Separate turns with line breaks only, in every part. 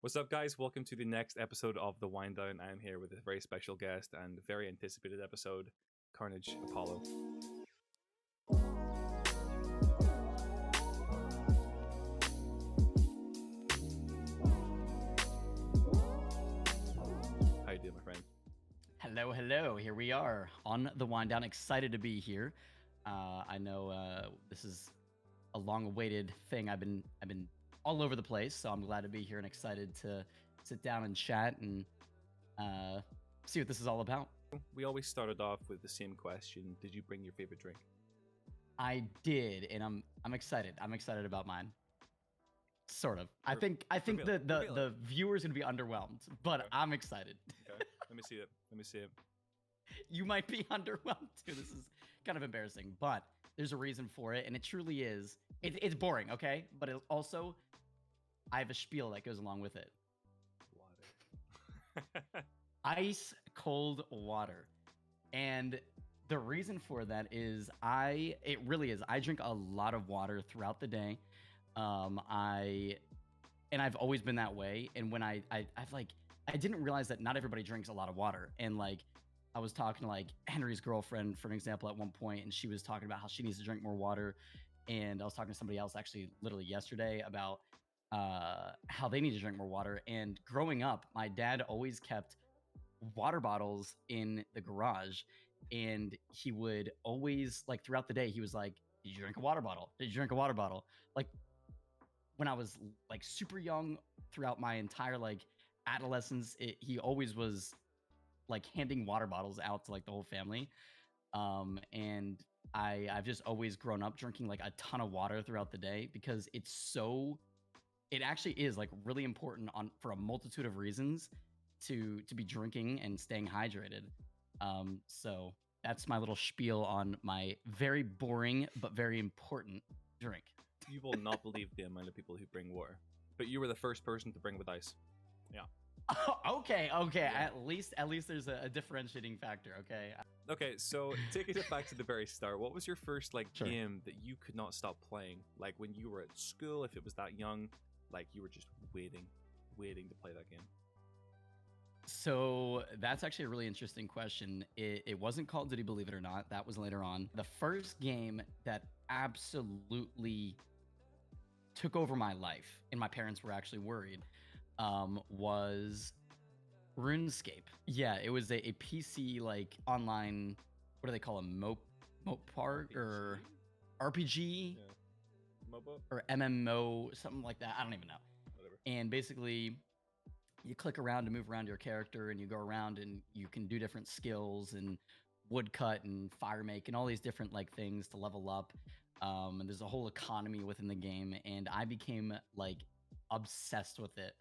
What's up, guys? Welcome to the next episode of The Wind Down. I'm here with a very special guest and very anticipated episode, KRNG Apollo. How you doing, my friend?
Hello, hello. Here we are on The Wind Down. Excited to be here. I know this is a long-awaited thing. I've been all over the place, so I'm glad to be here and excited to sit down and chat and see what this is all about.
We always started off with the same question. Did you bring your favorite drink?
I did, and I'm excited. I'm excited about mine. Sort of. I think the viewers gonna be underwhelmed, but okay. I'm excited.
Okay. Let me see it. Let me see it.
You might be underwhelmed too. This is kind of embarrassing, but there's a reason for it, and it truly is. It's boring, okay? But it also, I have a spiel that goes along with it.
Water.
Ice cold water. And the reason for that is it really is. I drink a lot of water throughout the day. I've always been that way. And when I didn't realize that not everybody drinks a lot of water. And like, I was talking to like Henry's girlfriend, for an example, at one point, and she was talking about how she needs to drink more water. And I was talking to somebody else actually literally yesterday about how they need to drink more water. And growing up, my dad always kept water bottles in the garage, and he would always, like, throughout the day, he was like, did you drink a water bottle? Did you drink a water bottle? Like, when I was like super young, throughout my entire like adolescence, he always was like handing water bottles out to like the whole family. And I've just always grown up drinking like a ton of water throughout the day, because it actually is like really important for a multitude of reasons to be drinking and staying hydrated. So that's my little spiel on my very boring but very important drink.
You will not believe the amount of people who bring water, but you were the first person to bring with ice. Yeah.
Okay.
Yeah.
At least there's a differentiating factor. Okay,
so taking it back to the very start, what was your first
Sure.
game that you could not stop playing? Like when you were at school, if it was that young, like you were just waiting to play that game.
So that's actually a really interesting question. It wasn't Call of Duty, believe it or not. That was later on. The first game that absolutely took over my life, and my parents were actually worried, was RuneScape. Yeah, it was a PC like online, what do they call them? Mopart or RPG?
Yeah. MOBA?
Or MMO, something like that. I don't even know.
Whatever. And
basically, you click around to move around your character, and you go around and you can do different skills and woodcut and fire make and all these different like things to level up. And there's a whole economy within the game, and I became like obsessed with it.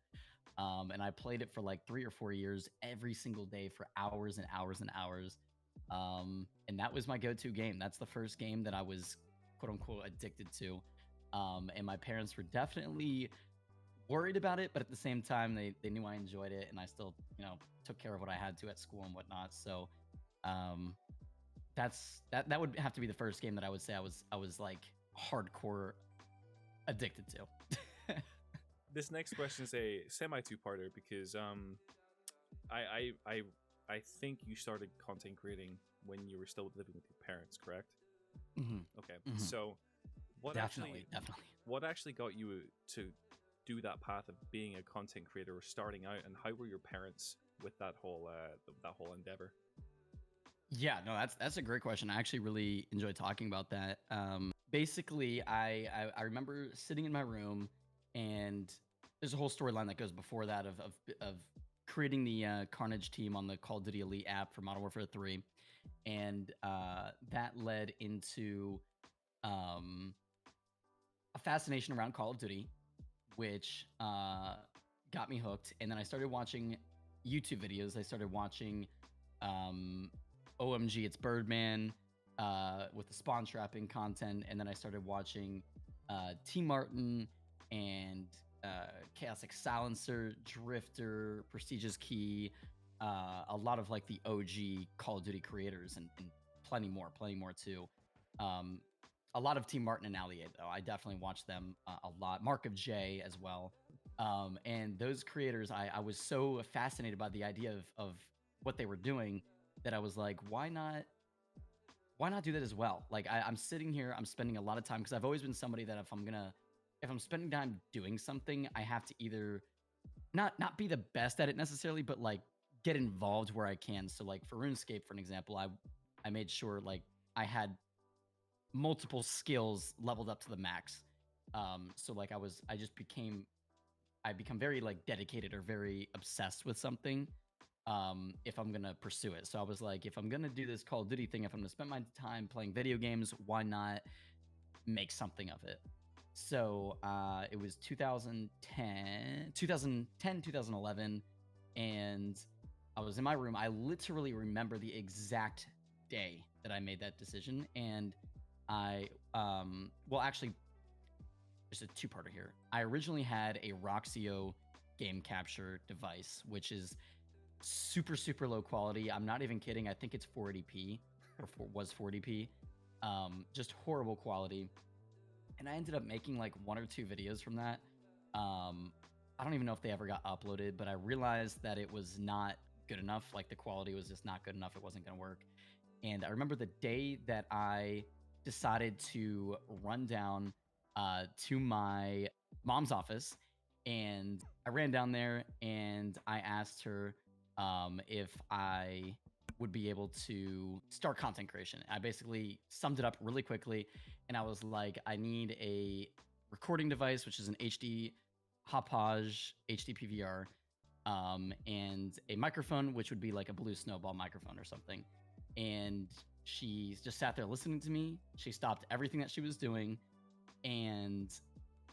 And I played it for like 3 or 4 years every single day for hours and hours and hours. And that was my go-to game. That's the first game that I was quote unquote addicted to. And my parents were definitely worried about it, but at the same time, they knew I enjoyed it, and I still, took care of what I had to at school and whatnot. So that would have to be the first game that I would say I was like hardcore addicted to.
This next question is a semi two-parter, because I think you started content creating when you were still living with your parents, correct?
Mm-hmm.
Okay.
Mm-hmm.
So what
definitely
what actually got you to do that path of being a content creator or starting out, and how were your parents with that whole endeavor?
Yeah, no, that's a great question. I actually really enjoy talking about that. Basically, I remember sitting in my room, and there's a whole storyline that goes before that of creating the Carnage team on the Call of Duty Elite app for Modern Warfare 3, and that led into a fascination around Call of Duty, which got me hooked. And then I started watching YouTube videos. I started watching OMG, it's Birdman with the spawn trapping content. And then I started watching T Martin and Chaotic Silencer, Drifter, Prestigious Key, a lot of like the OG Call of Duty creators, and plenty more too. A lot of Team Martin and Allier, though. I definitely watch them a lot. Mark of J as well. And those creators, I was so fascinated by the idea of what they were doing that I was like, why not do that as well? Like I'm sitting here, I'm spending a lot of time because I've always been somebody that if I'm spending time doing something, I have to either not be the best at it necessarily, but like get involved where I can. So like for RuneScape, for an example, I made sure like I had multiple skills leveled up to the max. So like I become very like dedicated or very obsessed with something if I'm gonna pursue it. So I was like, if I'm gonna do this Call of Duty thing, if I'm gonna spend my time playing video games, why not make something of it? So it was 2011, and I was in my room. I literally remember the exact day that I made that decision, and well, actually, there's a two-parter here. I originally had a Roxio game capture device, which is super, super low quality. I'm not even kidding. I think it's 480p or was 40p. Just horrible quality. And I ended up making like 1 or 2 videos from that. I don't even know if they ever got uploaded, but I realized that it was not good enough. Like the quality was just not good enough. It wasn't going to work. And I remember the day that I decided to run down to my mom's office, and I ran down there and I asked her if I would be able to start content creation. I basically summed it up really quickly, and I was like, I need a recording device, which is an HD Hauppauge HD PVR, and a microphone, which would be like a Blue Snowball microphone or something. And she just sat there listening to me. She stopped everything that she was doing and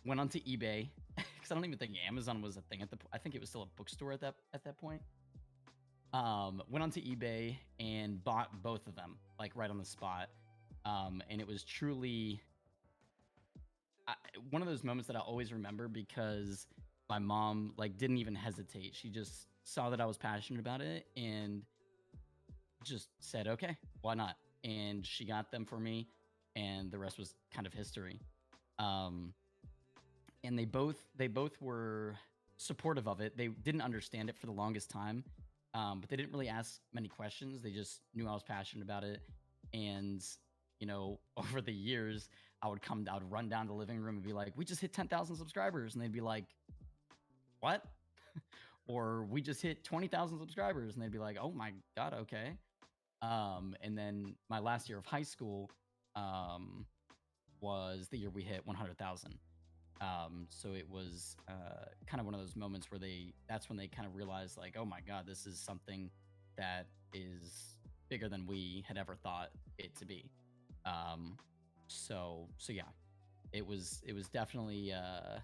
went onto eBay because I don't even think Amazon was a thing at the. I think it was still a bookstore at that point. Went onto eBay and bought both of them, like right on the spot. And it was truly one of those moments that I always remember because my mom like didn't even hesitate. She just saw that I was passionate about it and just said, okay, why not? And she got them for me, and the rest was kind of history. And they both were supportive of it. They didn't understand it for the longest time, but they didn't really ask many questions. They just knew I was passionate about it. And you know, over the years, I would run down to the living room and be like, "We just hit 10,000 subscribers," and they'd be like, "What?" Or "We just hit 20,000 subscribers," and they'd be like, "Oh my god, okay." And then my last year of high school was the year we hit 100,000. So it was kind of one of those moments where that's when they kind of realized like, oh my god, this is something that is bigger than we had ever thought it to be. So yeah, it was definitely a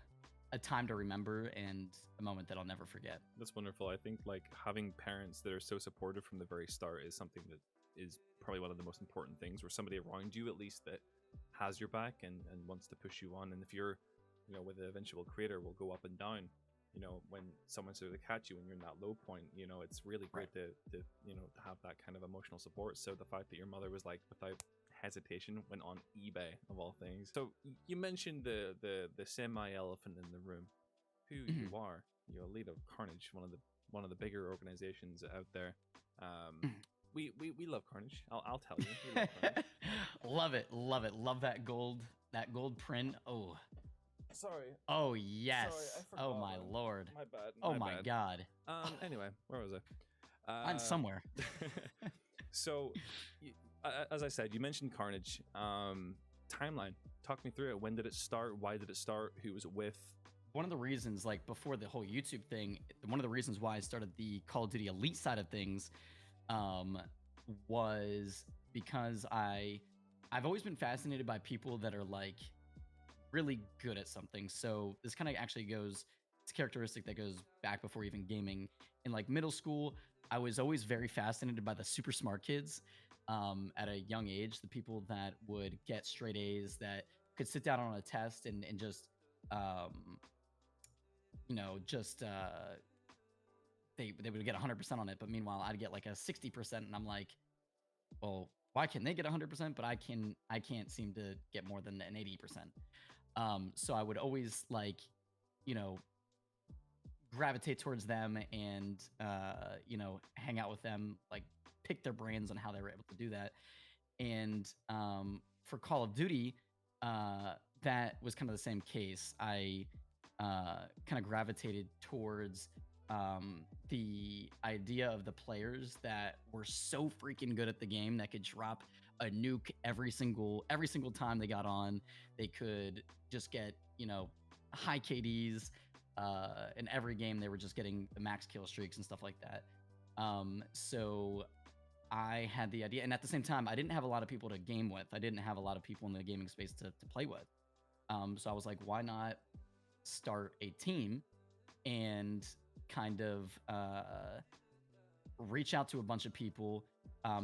time to remember and a moment that I'll never forget.
That's wonderful. I think like having parents that are so supportive from the very start is something that is probably one of the most important things, where somebody around you at least that has your back and wants to push you on. And if you're, you know, with the eventual creator will go up and down, you know, when someone's sort of catch you when you're in that low point, you know, it's really great to you know, to have that kind of emotional support. So the fact that your mother was like, without hesitation, went on eBay of all things. So you mentioned the semi-elephant in the room, who you are. You're a lead of KARNAGE, one of the bigger organizations out there. We love KARNAGE. I'll tell you, we love KARNAGE.
love it, love that gold print. Oh,
sorry.
Oh yes.
Sorry, I forgot,
oh my
man.
lord.
My bad.
Oh my
bad.
god.
Anyway, where was I?
Mine's somewhere.
So, as I said, you mentioned KARNAGE. Timeline. Talk me through it. When did it start? Why did it start? Who was it with?
One of the reasons, like before the whole YouTube thing, one of the reasons why I started the Call of Duty Elite side of things, was because I've always been fascinated by people that are like really good at something. So this kind of actually it's a characteristic that goes back before even gaming. In like middle school, I was always very fascinated by the super smart kids at a young age, the people that would get straight A's, that could sit down on a test and just, you know, just they would get 100% on it. But meanwhile, I'd get like a 60%, and I'm like, well, why can they get 100%, but I can't seem to get more than an 80%. So I would always like, you know, gravitate towards them and hang out with them, like pick their brains on how they were able to do that. And for Call of Duty, that was kind of the same case. I kind of gravitated towards the idea of the players that were so freaking good at the game that could drop a nuke every single time they got on. They could just get high KDs in every game. They were just getting the max kill streaks and stuff like that. So I had the idea, and at the same time, I didn't have a lot of people to game with. I didn't have a lot of people in the gaming space to play with. So I was like, why not start a team and kind of reach out to a bunch of people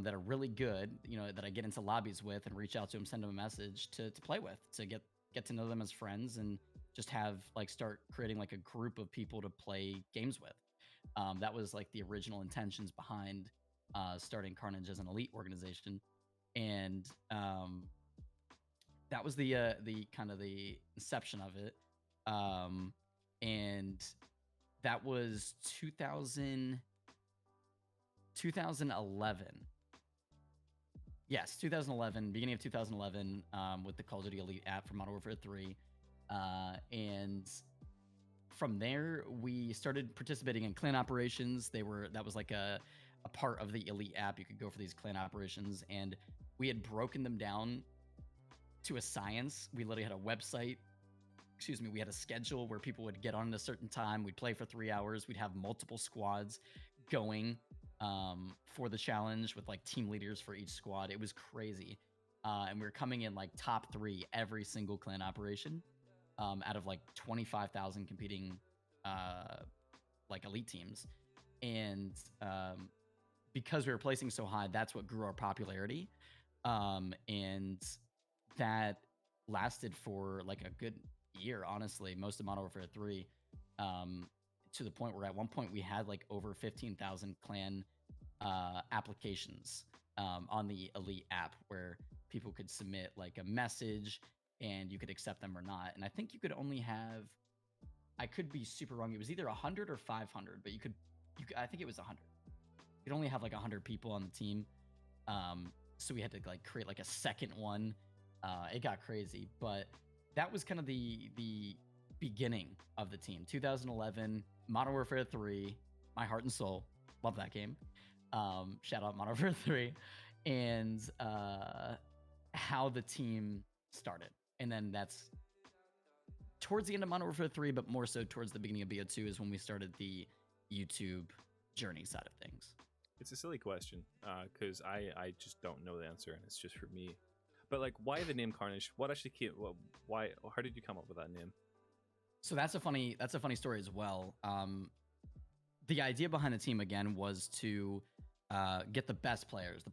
that are really good, that I get into lobbies with, and reach out to them, send them a message to play with, to get to know them as friends, and just have start creating a group of people to play games with. That was the original intentions behind starting Karnage as an elite organization, and that was the kind of the inception of it. And that was 2011. Yes, 2011, beginning of 2011, with the Call of Duty Elite app for Modern Warfare 3. And from there, we started participating in clan operations. That was a part of the Elite app. You could go for these clan operations, and we had broken them down to a science. We literally had a website. We had a schedule where people would get on at a certain time. We'd play for 3 hours. We'd have multiple squads going for the challenge with team leaders for each squad. It was crazy. And we were coming in top 3 every single clan operation out of 25,000 competing elite teams. And because we were placing so high, that's what grew our popularity. And that lasted for a good year, honestly, most of Modern Warfare 3, to the point where at one point we had over 15,000 clan applications on the Elite app, where people could submit a message and you could accept them or not. And I think you could only have, I could be super wrong, it was either 100 or 500, but I think it was 100. You could only have 100 people on the team. So we had to create a second one. It got crazy, but that was kind of the beginning of the team. 2011, Modern Warfare 3, my heart and soul. Love that game. Shout out Modern Warfare 3. And how the team started. And then that's towards the end of Modern Warfare 3, but more so towards the beginning of BO2 is when we started the YouTube journey side of things.
It's a silly question, because I just don't know the answer, and it's just for me. But why the name Karnage? What actually came? Why? How did you come up with that name?
So that's a funny story as well. The idea behind the team again was to get the best players,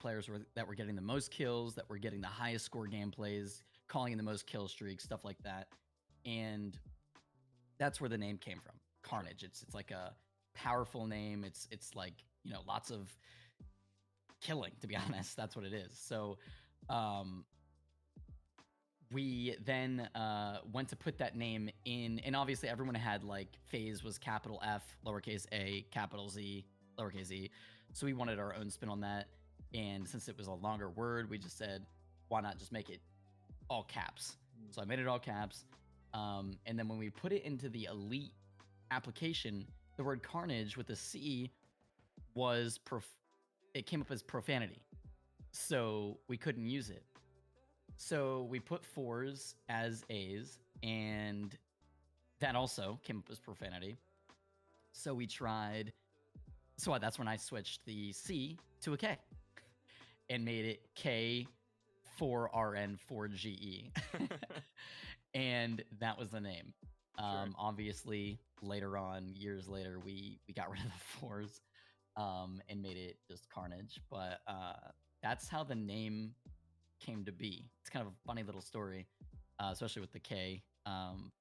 that were getting the most kills, that were getting the highest score gameplays, calling in the most kill streaks, stuff like that. And that's where the name came from, Karnage. It's a powerful name. It's lots of killing, to be honest. That's what it is. So we then went to put that name in, and obviously everyone had FaZe was capital F, lowercase a, capital Z, lowercase e. So we wanted our own spin on that. And since it was a longer word, we just said, why not just make it all caps? So I made it all caps. And then when we put it into the Elite application, the word Karnage with a C was it came up as profanity. So we couldn't use it. So we put 4s as A's, and that also came up as profanity. So we tried. So that's when I switched the C to a K and made it K4RN4GE. And that was the name.
Sure.
Obviously, later on, years later, we got rid of the 4s and made it just Karnage. But that's how the name came to be. It's kind of a funny little story, especially with the K.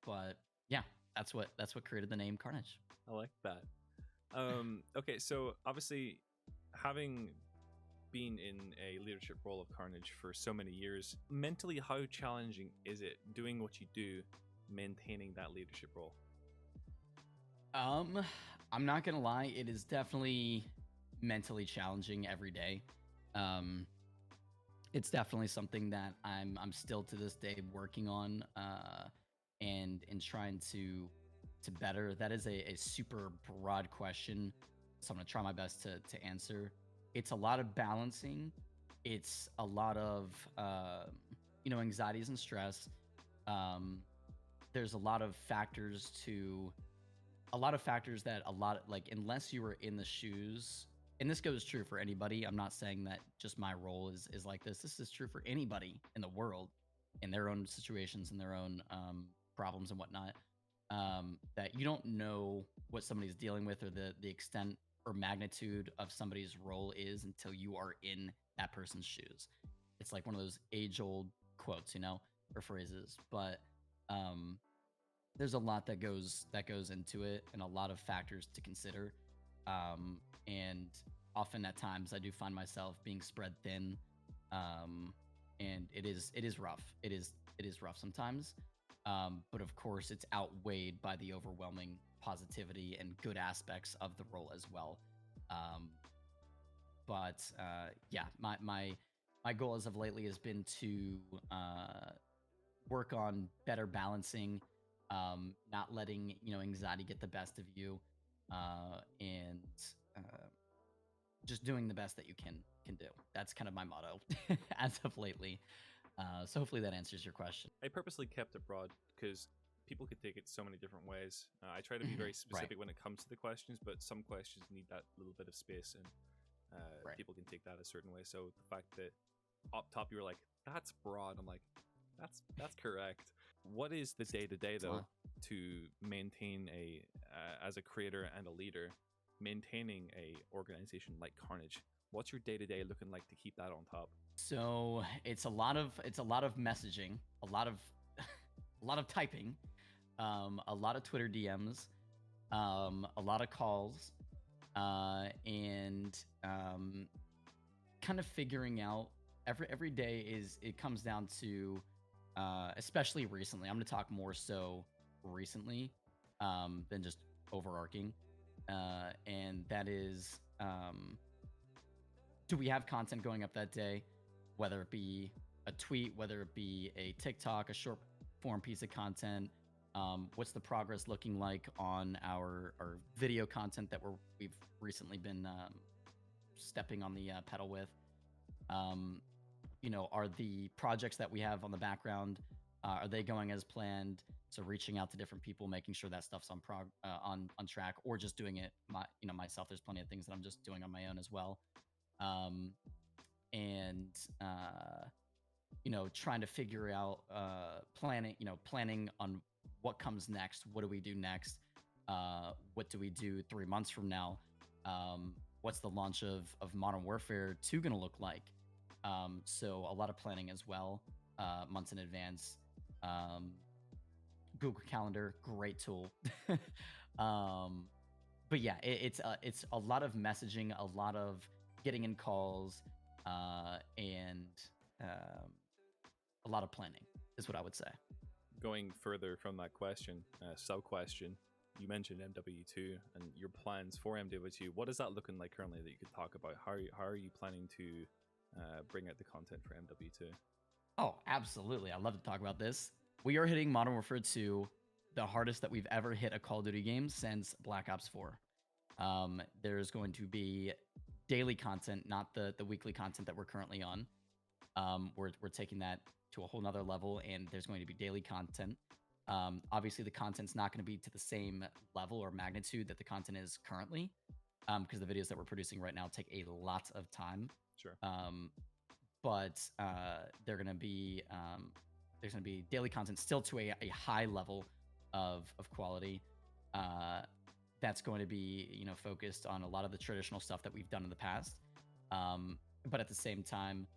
But yeah, that's what created the name Karnage.
I like that. Okay, so obviously, having been in a leadership role of Karnage for so many years, mentally, how challenging is it doing what you do, maintaining that leadership role?
Um, I'm not gonna lie, it is definitely mentally challenging every day. Um, it's definitely something that I'm still to this day working on, and trying to better. That is a super broad question, so I'm gonna try my best to answer. It's a lot of balancing. It's a lot of anxieties and stress. Um, there's a lot of factors that a lot like unless you were in the shoes, and this goes true for anybody. I'm not saying that just my role is like this. This is true for anybody in the world, in their own situations and their own problems and whatnot. That you don't know what somebody's dealing with or the extent or magnitude of somebody's role is until you are in that person's shoes. It's like one of those age old quotes, or phrases. But um, there's a lot that goes into it and a lot of factors to consider. And often at times I do find myself being spread thin. um, and it is rough. It is rough sometimes. But of course it's outweighed by the overwhelming positivity and good aspects of the role as well. um, but yeah, my goal as of lately has been to work on better balancing, not letting anxiety get the best of you, and uh, just doing the best that you can do. That's kind of my motto as of lately. So hopefully that answers your question.
I purposely kept it broad because people could take it so many different ways. I try to be very
Right,
specific when it comes to the questions, but some questions need that little bit of space, and
right.
people can take that a certain way. So the fact that up top you were like, "That's broad," I'm like, "That's correct." What is the day to day
It's a lot.
though to maintain a as a creator and a leader, maintaining a organization like Carnage? What's your day to day looking like to keep that on top?
So it's a lot of messaging, a lot of a lot of typing, a lot of Twitter DMs, a lot of calls, and kind of figuring out every day is it comes down to, especially recently. I'm going to talk more so recently, than just overarching, and that is, do we have content going up that day, whether it be a tweet, whether it be a TikTok, a short form piece of content. What's the progress looking like on our video content that we've recently been stepping on the pedal with? um, are the projects that we have on the background, are they going as planned? So reaching out to different people, making sure that stuff's on track, or just doing it myself. There's plenty of things that I'm just doing on my own as well. um, and trying to figure out, planning on what comes next. What do we do next? What do we do 3 months from now? What's the launch of Modern Warfare 2 going to look like? So a lot of planning as well, months in advance. Um, Google Calendar, great tool. um, but yeah, it's a lot of messaging, a lot of getting in calls, and um, a lot of planning is what I would say.
Going further from that question, sub question, you mentioned MW2 and your plans for MW2. What is that looking like currently that you could talk about? How are you planning to bring out the content for MW2?
Oh, absolutely. I love to talk about this. We are hitting Modern Warfare 2 the hardest that we've ever hit a Call of Duty game since Black Ops 4. There's going to be daily content, not the weekly content that we're currently on. We're taking that to a whole nother level, and there's going to be daily content. Obviously, the content's not going to be to the same level or magnitude that the content is currently, because the videos that we're producing right now take a lot of time.
Sure.
But they're going to be there's going to be daily content still to a high level of quality. That's going to be focused on a lot of the traditional stuff that we've done in the past. But at the same time,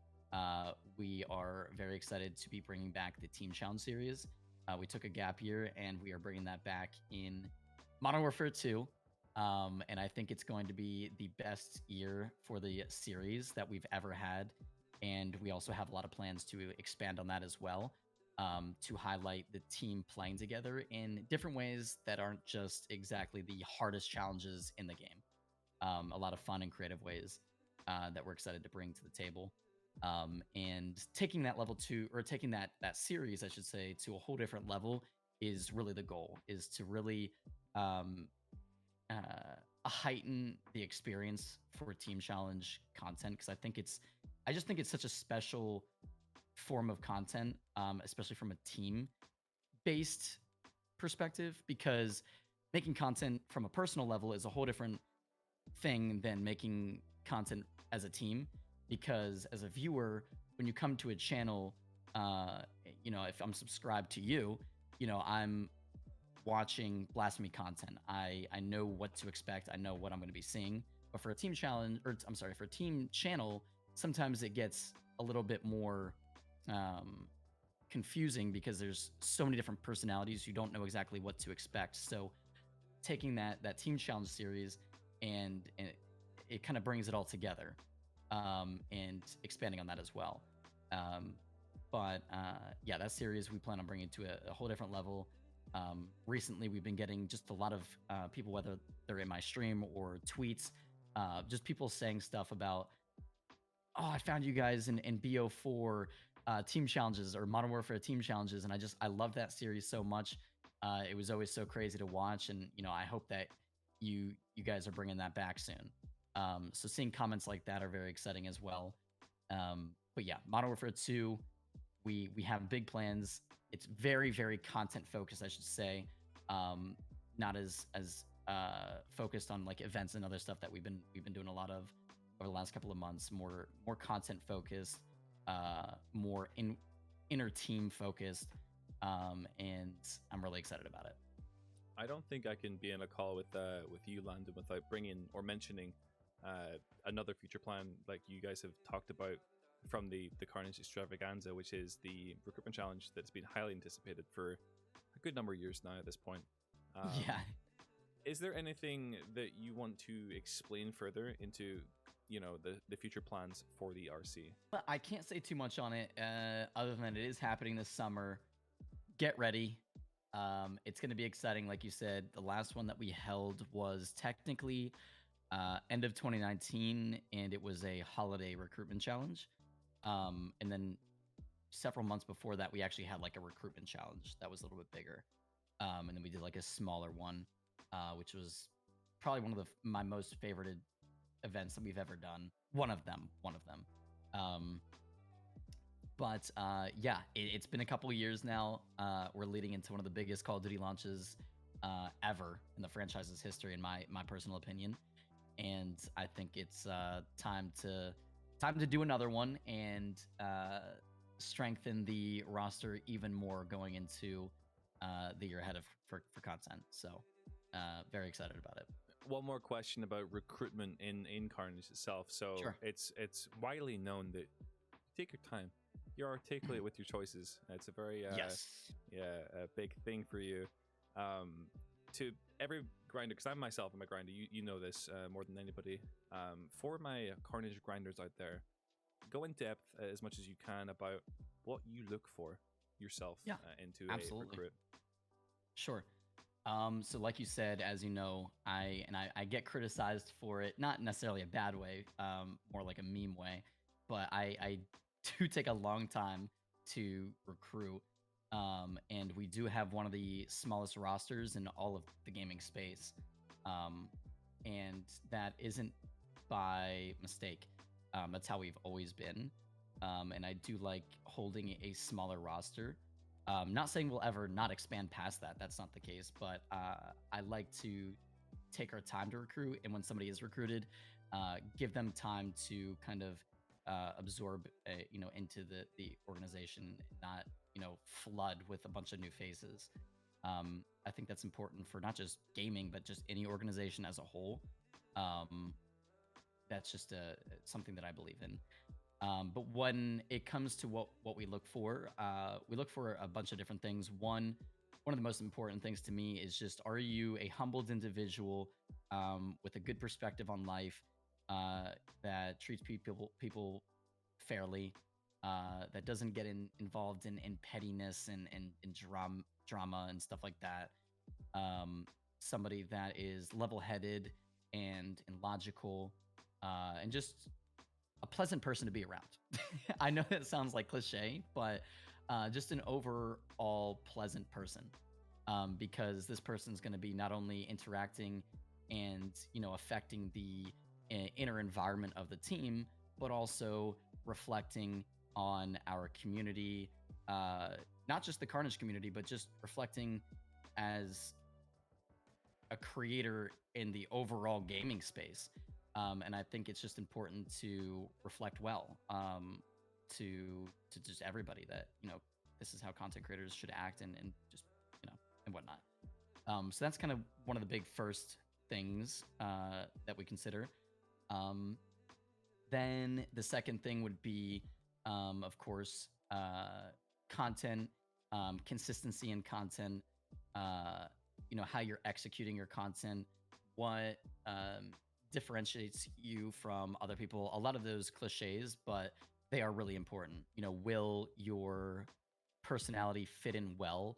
we are very excited to be bringing back the Team Challenge series. We took a gap year, and we are bringing that back in Modern Warfare 2. And I think it's going to be the best year for the series that we've ever had. And we also have a lot of plans to expand on that as well. to highlight the team playing together in different ways that aren't just exactly the hardest challenges in the game. A lot of fun and creative ways that we're excited to bring to the table. And taking that level to, or taking that series, I should say, to a whole different level is really the goal. Is to really um, heighten the experience for team challenge content, because I just think it's such a special form of content, especially from a team based perspective, because making content from a personal level is a whole different thing than making content as a team. Because as a viewer, when you come to a channel, if I'm subscribed to you, I'm watching BLASPHVMY content. I know what to expect. I know what I'm going to be seeing. But for a team challenge, or I'm sorry, for a team channel, sometimes it gets a little bit more confusing, because there's so many different personalities. You don't know exactly what to expect. So taking that team challenge series and it kind of brings it all together, and expanding on that as well. Yeah, that series we plan on bringing to a whole different level. Recently, we've been getting just a lot of people, whether they're in my stream or tweets, just people saying stuff about, oh, I found you guys in BO4 team challenges or Modern Warfare team challenges, and I love that series so much. It was always so crazy to watch, and I hope that you guys are bringing that back soon. So seeing comments like that are very exciting as well. But yeah, Modern Warfare 2, we have big plans. It's very, very content focused, I should say. Not as focused on like events and other stuff that we've been doing a lot of over the last couple of months. More content focused, more inner team focused, and I'm really excited about it.
I don't think I can be in a call with you, Landon, without bringing or mentioning another future plan like you guys have talked about from the Carnage extravaganza, which is the recruitment challenge that's been highly anticipated for a good number of years now at this point.
Yeah.
Is there anything that you want to explain further into the future plans for the RC?
But I can't say too much on it, other than it is happening this summer. Get ready. It's going to be exciting. Like you said, the last one that we held was technically end of 2019, and it was a holiday recruitment challenge. And then several months before that, we actually had like a recruitment challenge that was a little bit bigger. And then we did like a smaller one, which was probably one of my most favorited events that we've ever done. One of them. Yeah, it's been a couple of years now. We're leading into one of the biggest Call of Duty launches ever in the franchise's history, in my personal opinion. And I think it's time to do another one and strengthen the roster even more going into the year ahead for content. So very excited about it.
One more question about recruitment in Carnage itself. So
Sure.
it's widely known that you take your time, you're articulate with your choices. It's a very
Yes.
a big thing for you. To every grinder, because I'm a grinder, you know this more than anybody. For my Carnage grinders out there, go in depth as much as you can about what you look for yourself into
absolutely.
a recruit.
Sure. So like you said, as you know, I get criticized for it, not necessarily a bad way, more like a meme way, but I do take a long time to recruit. And we do have one of the smallest rosters in all of the gaming space. And that isn't by mistake. That's how we've always been. And I do like holding a smaller roster. Not saying we'll ever not expand past that. That's not the case. But I like to take our time to recruit. And when somebody is recruited, give them time to kind of absorb, into the organization, not, flood with a bunch of new faces. I think that's important for not just gaming, but just any organization as a whole. That's just something that I believe in. But when it comes to what we look for a bunch of different things. One of the most important things to me is just, are you a humbled individual with a good perspective on life, that treats people fairly, that doesn't get involved in pettiness and drama and stuff like that. Somebody that is level-headed and logical, and just a pleasant person to be around. I know that sounds like cliche, but just an overall pleasant person, because this person's going to be not only interacting and affecting the inner environment of the team, but also reflecting on our community, not just the Carnage community, but just reflecting as a creator in the overall gaming space. And I think it's just important to reflect well, to just everybody, that this is how content creators should act, and just and whatnot. So that's kind of one of the big first things that we consider. Then the second thing would be, of course, content, consistency in content, how you're executing your content, what differentiates you from other people. A lot of those cliches, but they are really important. Will your personality fit in well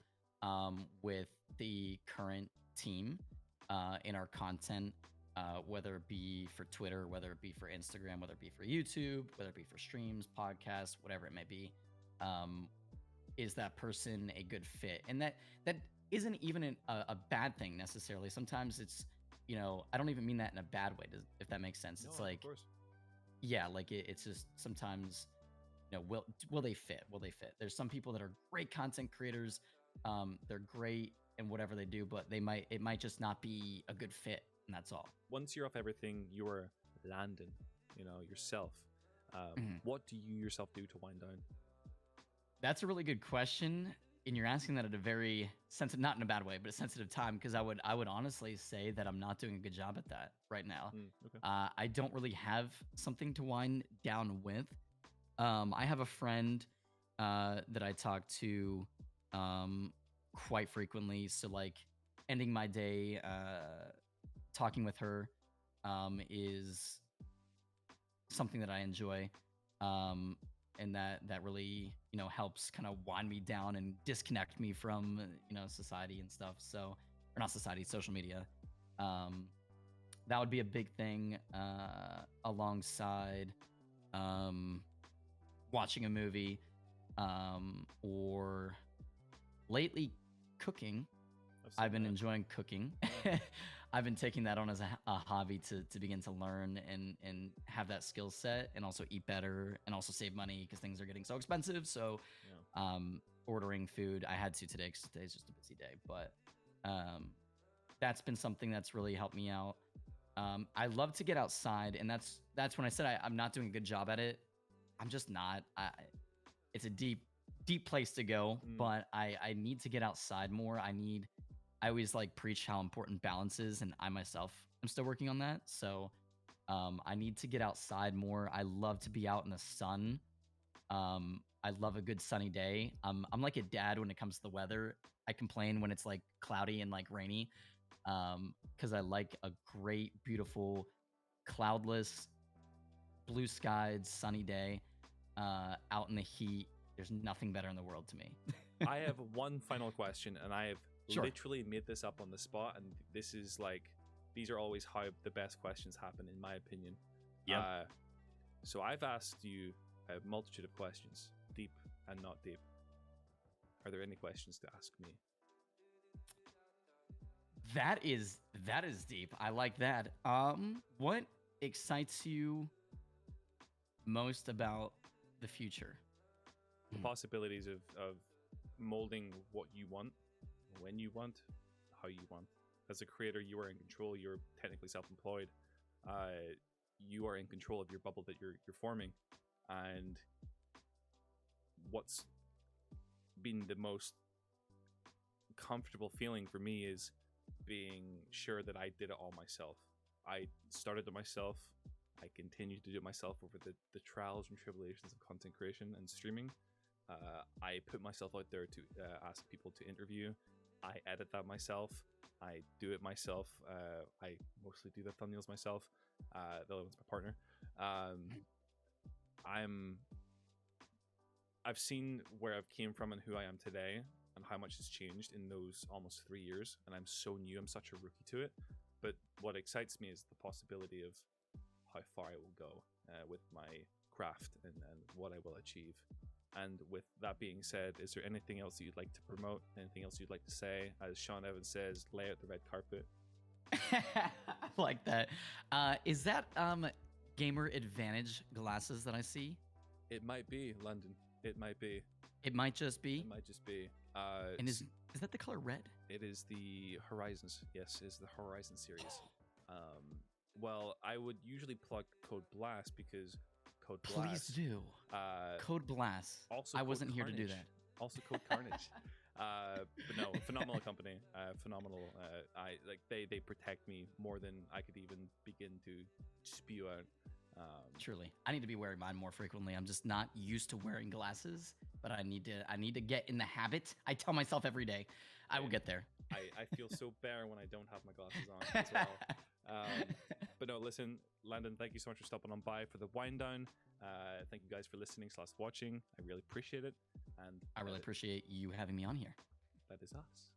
with the current team in our content, whether it be for Twitter, whether it be for Instagram, whether it be for YouTube, whether it be for streams, podcasts, whatever it may be. Is that person a good fit? And that isn't even a bad thing necessarily. Sometimes it's, I don't even mean that in a bad way, if that makes sense.
No,
it's like,
of course.
Yeah, like it's just sometimes, will they fit? Will they fit? There's some people that are great content creators. They're great in whatever they do, but it might just not be a good fit, and that's all.
Once you're off everything, you're Landon, yourself. What do you yourself do to wind down?
That's a really good question, and you're asking that at a very sensitive, not in a bad way, but a sensitive time, because I would honestly say that I'm not doing a good job at that right now.
Okay.
I don't really have something to wind down with. I have a friend that I talk to quite frequently, so like ending my day talking with her is something that I enjoy, and that really helps kind of wind me down and disconnect me from society and stuff. So, or not society, social media. That would be a big thing, alongside watching a movie, or lately cooking. I've been enjoying cooking. I've been taking that on as a hobby to begin to learn and have that skill set, and also eat better, and also save money because things are getting so expensive. So, ordering food, I had to today because today's just a busy day, but that's been something that's really helped me out. I love to get outside, and that's when I said I'm not doing a good job at it. I'm just not. It's a deep place to go, but I need to get outside more. I always preach how important balance is, and I myself am still working on that. So I need to get outside more. I love to be out in the sun. I love a good sunny day. I'm like a dad when it comes to the weather. I complain when it's cloudy and rainy, because I like a great, beautiful, cloudless, blue skies, sunny day out in the heat. There's nothing better in the world to me.
I have one final question, and I have literally made this up on the spot, and this is these are always how the best questions happen, in my opinion.
Yeah.
So I've asked you a multitude of questions, deep and not deep. Are there any questions to ask me?
That is deep. I like that. What excites you most about the future?
The possibilities of molding what you want, when you want, how you want. As a creator, you are in control. You're technically self-employed. You are in control of your bubble that you're forming. And what's been the most comfortable feeling for me is being sure that I did it all myself. I started it myself. I continued to do it myself over the trials and tribulations of content creation and streaming. I put myself out there to ask people to interview. I edit that myself. I do it myself. I mostly do the thumbnails myself. The other one's my partner. I'm I've seen where I've came from and who I am today, and how much has changed in those almost 3 years. And I'm so new. I'm such a rookie to it. But what excites me is the possibility of how far I will go with my craft and what I will achieve. And with that being said, is there anything else that you'd like to promote? Anything else you'd like to say? As Sean Evans says, lay out the red carpet.
I like that. Is that gamer advantage glasses that I see?
It might be, London. It might be.
It might just be.
It might just be.
And is that the color red?
It is the Horizons. Yes, it's the Horizon series. Well, I would usually plug Code Blast because Code Blast.
Please do. Code Blast.
Also,
I
Code
wasn't here to do
Carnage.
that.
Also, Code Carnage. But no, phenomenal company. Phenomenal. They protect me more than I could even begin to spew out.
Truly, I need to be wearing mine more frequently. I'm just not used to wearing glasses, but I need to get in the habit. I tell myself every day, I will get there.
I feel so bare when I don't have my glasses on as well. But no, listen, Landon, thank you so much for stopping on by for the wind down. Thank you guys for listening / watching. I really appreciate it. And
I really appreciate you having me on here.
That is us.